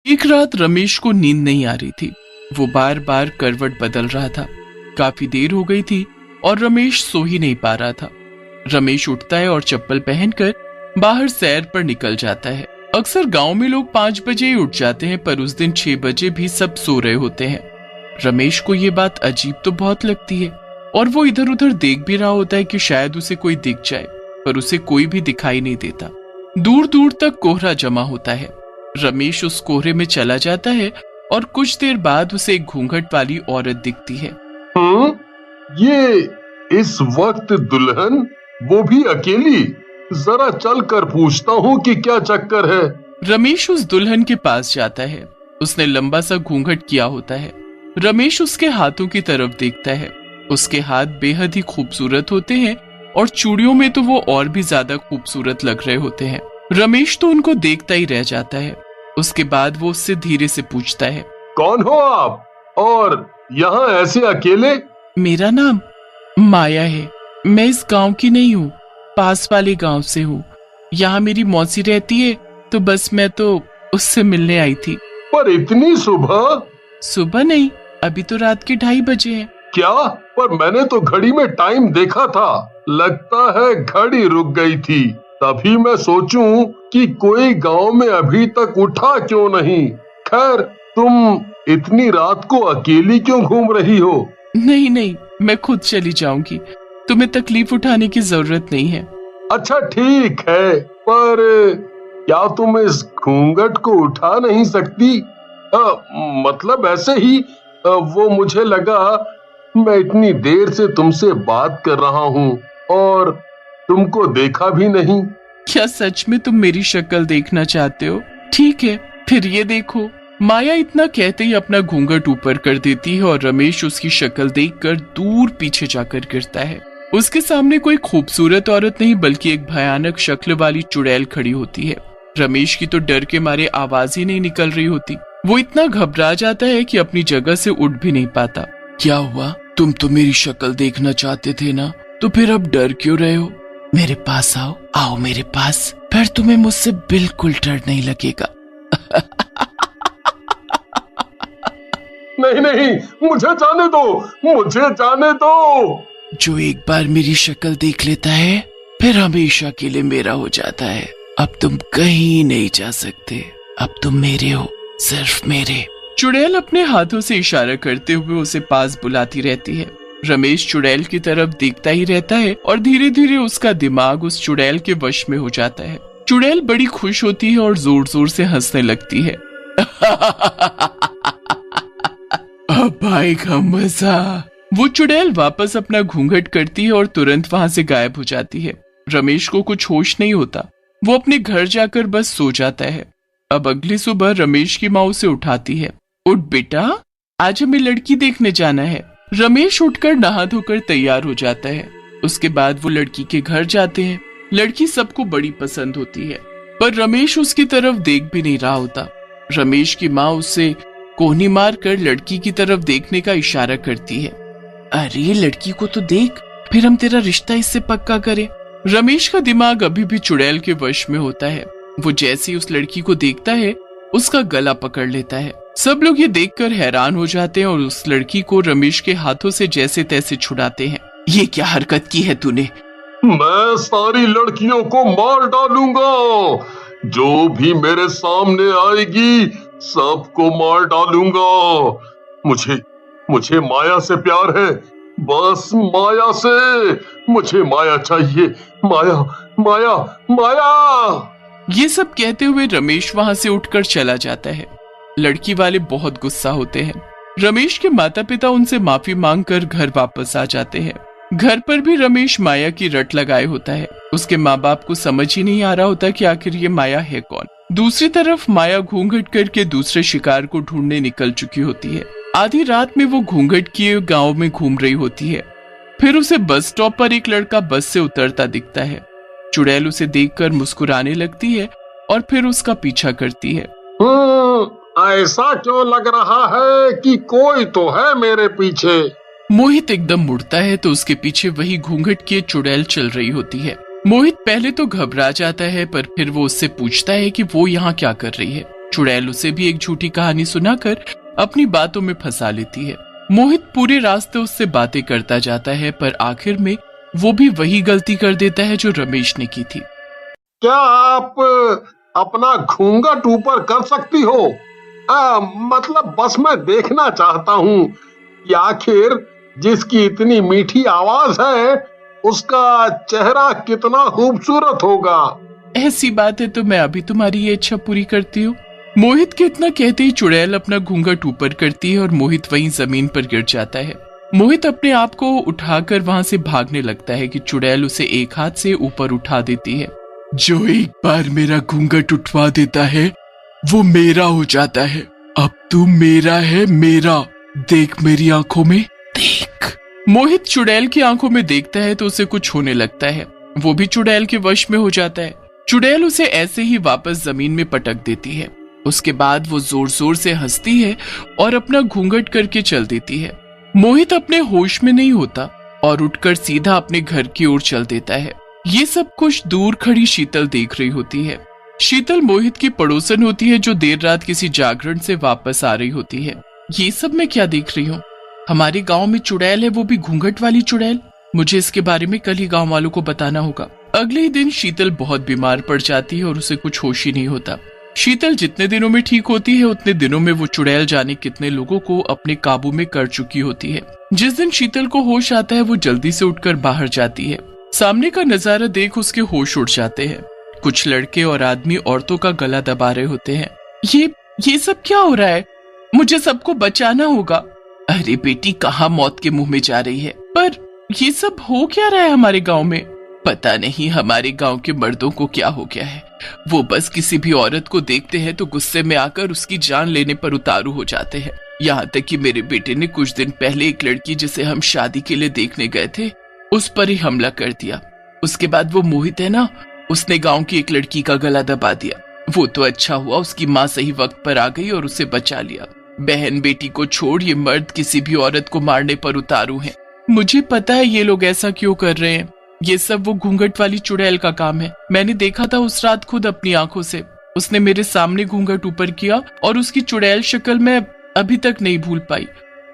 एक रात रमेश को नींद नहीं आ रही थी। वो बार बार करवट बदल रहा था। काफी देर हो गई थी और रमेश सो ही नहीं पा रहा था। रमेश उठता है और चप्पल पहनकर बाहर सैर पर निकल जाता है। अक्सर गांव में लोग 5 बजे ही उठ जाते हैं, पर उस दिन 6 बजे भी सब सो रहे होते हैं। रमेश को ये बात अजीब तो बहुत लगती है और वो इधर उधर देख भी रहा होता है कि शायद उसे कोई दिख जाए, पर उसे कोई भी दिखाई नहीं देता। दूर दूर तक कोहरा जमा होता है। रमेश उस कोहरे में चला जाता है और कुछ देर बाद उसे एक घूंघट वाली औरत दिखती है। ये इस वक्त दुल्हन, वो भी अकेली? जरा चल कर पूछता हूँ कि क्या चक्कर है। रमेश उस दुल्हन के पास जाता है। उसने लंबा सा घूंघट किया होता है। रमेश उसके हाथों की तरफ देखता है। उसके हाथ बेहद ही खूबसूरत होते हैं और चूड़ियों में तो वो और भी ज्यादा खूबसूरत लग रहे होते हैं। रमेश तो उनको देखता ही रह जाता है। उसके बाद वो उससे धीरे से पूछता है, कौन हो आप और यहाँ ऐसे अकेले? मेरा नाम माया है। मैं इस गांव की नहीं हूँ, पास वाले गांव से हूँ। यहाँ मेरी मौसी रहती है, तो बस मैं तो उससे मिलने आई थी। पर इतनी सुबह? सुबह नहीं, अभी तो रात के 2:30 बजे हैं। क्या? पर मैंने तो घड़ी में टाइम देखा था। लगता है घड़ी रुक गई थी। तभी मैं सोचूं कि कोई गांव में अभी तक उठा क्यों नहीं। खैर, तुम इतनी रात को अकेली क्यों घूम रही हो? नहीं नहीं, मैं खुद चली जाऊंगी। तुम्हें तकलीफ उठाने की जरूरत नहीं है। अच्छा ठीक है, पर क्या तुम इस घूंघट को उठा नहीं सकती? मतलब ऐसे ही वो मुझे लगा मैं इतनी देर से तुमसे बात कर रहा हूँ और तुमको देखा भी नहीं। क्या सच में तुम मेरी शक्ल देखना चाहते हो? ठीक है, फिर ये देखो। माया इतना कहते ही अपना घूंघट ऊपर कर देती है और रमेश उसकी शक्ल देखकर दूर पीछे जाकर गिरता है। उसके सामने कोई खूबसूरत औरत नहीं बल्कि एक भयानक शक्ल वाली चुड़ैल खड़ी होती है। रमेश की तो डर के मारे आवाज ही नहीं निकल रही होती। वो इतना घबरा जाता है कि अपनी जगह से उठ भी नहीं पाता। क्या हुआ? तुम तो मेरी शक्ल देखना चाहते थे ना, तो फिर अब डर क्यों रहे हो? मेरे पास आओ, आओ मेरे पास, फिर तुम्हें मुझसे बिल्कुल डर नहीं लगेगा। नहीं नहीं, मुझे जाने दो, मुझे जाने दो। जो एक बार मेरी शक्ल देख लेता है फिर हमेशा के लिए मेरा हो जाता है। अब तुम कहीं नहीं जा सकते, अब तुम मेरे हो, सिर्फ मेरे। चुड़ैल अपने हाथों से इशारा करते हुए उसे पास बुलाती रहती है। रमेश चुड़ैल की तरफ देखता ही रहता है और धीरे धीरे उसका दिमाग उस चुड़ैल के वश में हो जाता है। चुड़ैल बड़ी खुश होती है और जोर जोर से हंसने लगती है। अब आएगा मजा। वो चुड़ैल वापस अपना घूंघट करती है और तुरंत वहां से गायब हो जाती है। रमेश को कुछ होश नहीं होता। वो अपने घर जाकर बस सो जाता है। अब अगली सुबह रमेश की माँ उसे उठाती है। उठ बेटा, आज हमें लड़की देखने जाना है। रमेश उठकर नहा धोकर तैयार हो जाता है। उसके बाद वो लड़की के घर जाते हैं। लड़की सबको बड़ी पसंद होती है, पर रमेश उसकी तरफ देख भी नहीं रहा होता। रमेश की माँ उससे कोहनी मार कर लड़की की तरफ देखने का इशारा करती है। अरे लड़की को तो देख, फिर हम तेरा रिश्ता इससे पक्का करें। रमेश का दिमाग अभी भी चुड़ैल के वश में होता है। वो जैसे ही उस लड़की को देखता है उसका गला पकड़ लेता है। सब लोग ये देखकर हैरान हो जाते हैं और उस लड़की को रमेश के हाथों से जैसे तैसे छुड़ाते हैं। ये क्या हरकत की है तूने? मैं सारी लड़कियों को मार डालूंगा। जो भी मेरे सामने आएगी सबको मार डालूंगा। मुझे माया से प्यार है, बस माया से। मुझे माया चाहिए, माया माया माया। ये सब कहते हुए रमेश वहां से उठकर चला जाता है। लड़की वाले बहुत गुस्सा होते हैं। रमेश के माता पिता उनसे माफी मांगकर घर वापस आ जाते हैं। घर पर भी रमेश माया की रट लगाए होता है। उसके माँ बाप को समझ ही नहीं आ रहा होता कि आखिर ये माया है कौन। दूसरी तरफ माया घूंघट करके दूसरे शिकार को ढूंढने निकल चुकी होती है। आधी रात में वो घूंघट किए गांव में घूम रही होती है। फिर उसे बस स्टॉप पर एक लड़का बस से उतरता दिखता है। चुड़ैल उसे देखकर मुस्कुराने लगती है और फिर उसका पीछा करती है। ऐसा क्यों लग रहा है कि कोई तो है मेरे पीछे? मोहित एकदम मुड़ता है तो उसके पीछे वही घूंघट किए चुड़ैल चल रही होती है। मोहित पहले तो घबरा जाता है, पर फिर वो उससे पूछता है कि वो यहाँ क्या कर रही है। चुड़ैल उसे भी एक झूठी कहानी सुनाकर अपनी बातों में फंसा लेती है। मोहित पूरे रास्ते उससे बातें करता जाता है, पर आखिर में वो भी वही गलती कर देता है जो रमेश ने की थी। क्या आप अपना घूंघट ऊपर कर सकती हो? मतलब बस मैं देखना चाहता हूँ कि आखिर जिसकी इतनी मीठी आवाज है उसका चेहरा कितना खूबसूरत होगा। ऐसी बात है तो मैं अभी तुम्हारी ये इच्छा पूरी करती हूँ। मोहित के इतना कहते ही चुड़ैल अपना घूंघट ऊपर करती है और मोहित वहीं जमीन पर गिर जाता है। मोहित अपने आप को उठाकर वहां से भागने लगता है कि चुड़ैल उसे एक हाथ से ऊपर उठा देती है। जो एक बार मेरा घूंघट उठवा देता है वो मेरा हो जाता है। अब तू मेरा है, मेरा। देख मेरी आंखों में, देख। मोहित चुड़ैल की आंखों में देखता है तो उसे कुछ होने लगता है। वो भी चुड़ैल के वश में हो जाता है। चुड़ैल उसे ऐसे ही वापस जमीन में पटक देती है। उसके बाद वो जोर जोर से हंसती है और अपना घूंघट करके चल देती है। मोहित अपने होश में नहीं होता और उठकर सीधा अपने घर की ओर चल देता है। ये सब कुछ दूर खड़ी शीतल देख रही होती है। शीतल मोहित की पड़ोसन होती है जो देर रात किसी जागरण से वापस आ रही होती है। ये सब मैं क्या देख रही हूँ? हमारे गांव में चुड़ैल है, वो भी घूंघट वाली चुड़ैल। मुझे इसके बारे में कल ही गांव वालों को बताना होगा। अगले ही दिन शीतल बहुत बीमार पड़ जाती है और उसे कुछ होश ही नहीं होता। शीतल जितने दिनों में ठीक होती है उतने दिनों में वो चुड़ैल जाने कितने लोगों को अपने काबू में कर चुकी होती है। जिस दिन शीतल को होश आता है वो जल्दी से उठकर बाहर जाती है। सामने का नजारा देख उसके होश उड़ जाते हैं। कुछ लड़के और आदमी औरतों का गला दबा रहे होते हैं। ये सब क्या हो रहा है? मुझे सबको बचाना होगा। अरे बेटी, कहाँ मौत के मुंह में जा रही है? पर ये सब हो क्या रहा है हमारे गांव में? पता नहीं हमारे गांव के मर्दों को क्या हो गया है। वो बस किसी भी औरत को देखते हैं तो गुस्से में आकर उसकी जान लेने पर उतारू हो जाते हैं। यहाँ तक कि मेरे बेटे ने कुछ दिन पहले एक लड़की जिसे हम शादी के लिए देखने गए थे उस पर ही हमला कर दिया। उसके बाद वो मोहित है ना, उसने गांव की एक लड़की का गला दबा दिया। वो तो अच्छा हुआ उसकी माँ सही वक्त पर आ गई और उसे बचा लिया। बहन बेटी को छोड़ ये मर्द किसी भी औरत को मारने पर उतारू हैं। मुझे पता है ये लोग ऐसा क्यों कर रहे हैं। ये सब वो घूंघट वाली चुड़ैल का काम है। मैंने देखा था उस रात खुद अपनी आंखों से। उसने मेरे सामने घूंघट ऊपर किया और उसकी चुड़ैल शक्ल मैं अभी तक नहीं भूल पाई।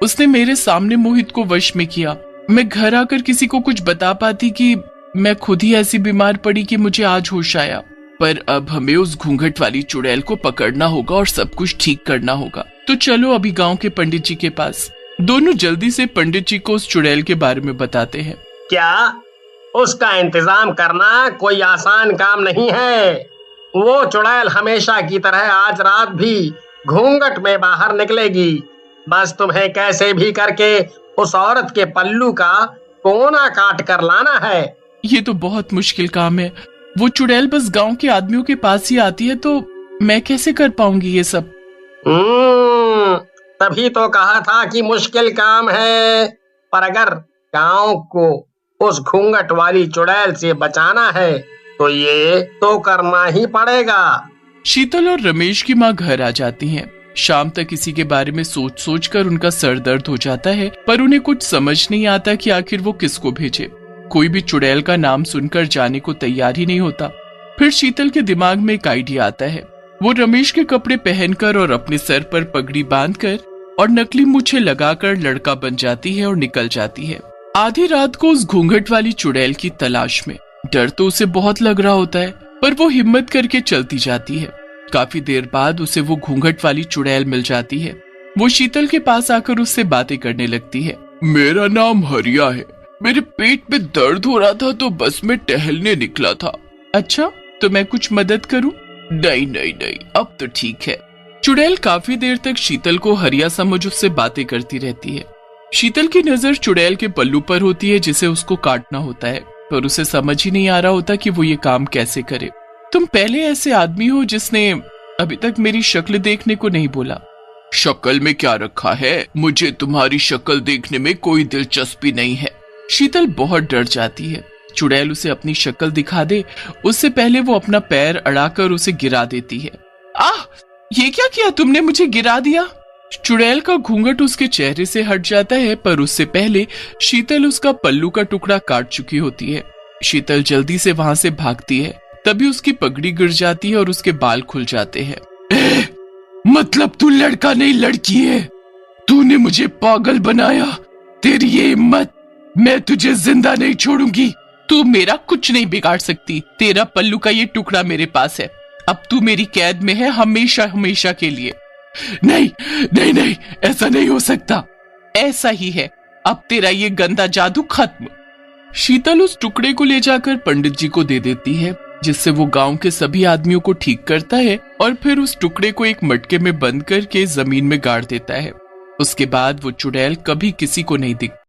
उसने मेरे सामने मोहित को वश में किया। मैं घर आकर किसी को कुछ बता पाती कि मैं खुद ही ऐसी बीमार पड़ी कि मुझे आज होश आया। पर अब हमें उस घूंघट वाली चुड़ैल को पकड़ना होगा और सब कुछ ठीक करना होगा। तो चलो अभी गांव के पंडित जी के पास। दोनों जल्दी से पंडित जी को उस चुड़ैल के बारे में बताते हैं। क्या उसका इंतजाम करना कोई आसान काम नहीं है। वो चुड़ैल हमेशा की तरह आज रात भी घूंघट में बाहर निकलेगी। बस तुम्हें कैसे भी करके उस औरत के पल्लू का कोना काट कर लाना है। ये तो बहुत मुश्किल काम है। वो चुड़ैल बस गांव के आदमियों के पास ही आती है तो मैं कैसे कर पाऊंगी ये सब? तभी तो कहा था कि मुश्किल काम है। पर अगर गांव को उस घूंघट वाली चुड़ैल से बचाना है तो ये तो करना ही पड़ेगा। शीतल और रमेश की माँ घर आ जाती हैं। शाम तक इसी के बारे में सोच सोच कर उनका सर दर्द हो जाता है, पर उन्हें कुछ समझ नहीं आता कि आखिर वो किसको भेजे। कोई भी चुड़ैल का नाम सुनकर जाने को तैयार ही नहीं होता। फिर शीतल के दिमाग में एक आइडिया आता है। वो रमेश के कपड़े पहनकर और अपने सर पर पगड़ी बांधकर और नकली मूछें लगाकर लड़का बन जाती है और निकल जाती है। आधी रात को उस घूंघट वाली चुड़ैल की तलाश में। डर तो उसे बहुत लग रहा होता है, पर वो हिम्मत करके चलती जाती है। काफी देर बाद उसे वो घूंघट वाली चुड़ैल मिल जाती है। वो शीतल के पास आकर उससे बातें करने लगती है। मेरा नाम हरिया है। मेरे पेट में दर्द हो रहा था तो बस मैं टहलने निकला था। अच्छा, तो मैं कुछ मदद करूं? नहीं नहीं नहीं, अब तो ठीक है। चुड़ैल काफी देर तक शीतल को हरिया समझ उससे बातें करती रहती है। शीतल की नजर चुड़ैल के पल्लू पर होती है जिसे उसको काटना होता है, पर उसे समझ ही नहीं आ रहा होता कि वो ये काम कैसे करे। तुम पहले ऐसे आदमी हो जिसने अभी तक मेरी शक्ल देखने को नहीं बोला। शक्ल में क्या रखा है? मुझे तुम्हारी शक्ल देखने में कोई दिलचस्पी नहीं है। शीतल बहुत डर जाती है। चुड़ैल उसे अपनी शक्ल दिखा दे उससे पहले वो अपना पैर अड़ाकर उसे गिरा देती है। आह, ये क्या किया तुमने? मुझे गिरा दिया। चुड़ैल का घूंघट उसके चेहरे से हट जाता है, पर उससे पहले शीतल उसका पल्लू का टुकड़ा काट चुकी होती है। शीतल जल्दी से वहां से भागती है, तभी उसकी पगड़ी गिर जाती है और उसके बाल खुल जाते हैं। मतलब तू लड़का नहीं लड़की है। तूने मुझे पागल बनाया। तेरी ये हिम्मत, मैं तुझे जिंदा नहीं छोड़ूंगी। तू मेरा कुछ नहीं बिगाड़ सकती। तेरा पल्लू का ये टुकड़ा मेरे पास है। अब तू मेरी कैद में है हमेशा हमेशा के लिए। नहीं नहीं नहीं, ऐसा नहीं हो सकता। ऐसा ही है। अब तेरा ये गंदा जादू खत्म। शीतल उस टुकड़े को ले जाकर पंडित जी को दे देती है, जिससे वो गांव के सभी आदमियों को ठीक करता है और फिर उस टुकड़े को एक मटके में बंद करके जमीन में गाड़ देता है। उसके बाद वो चुड़ैल कभी किसी को नहीं दिखती।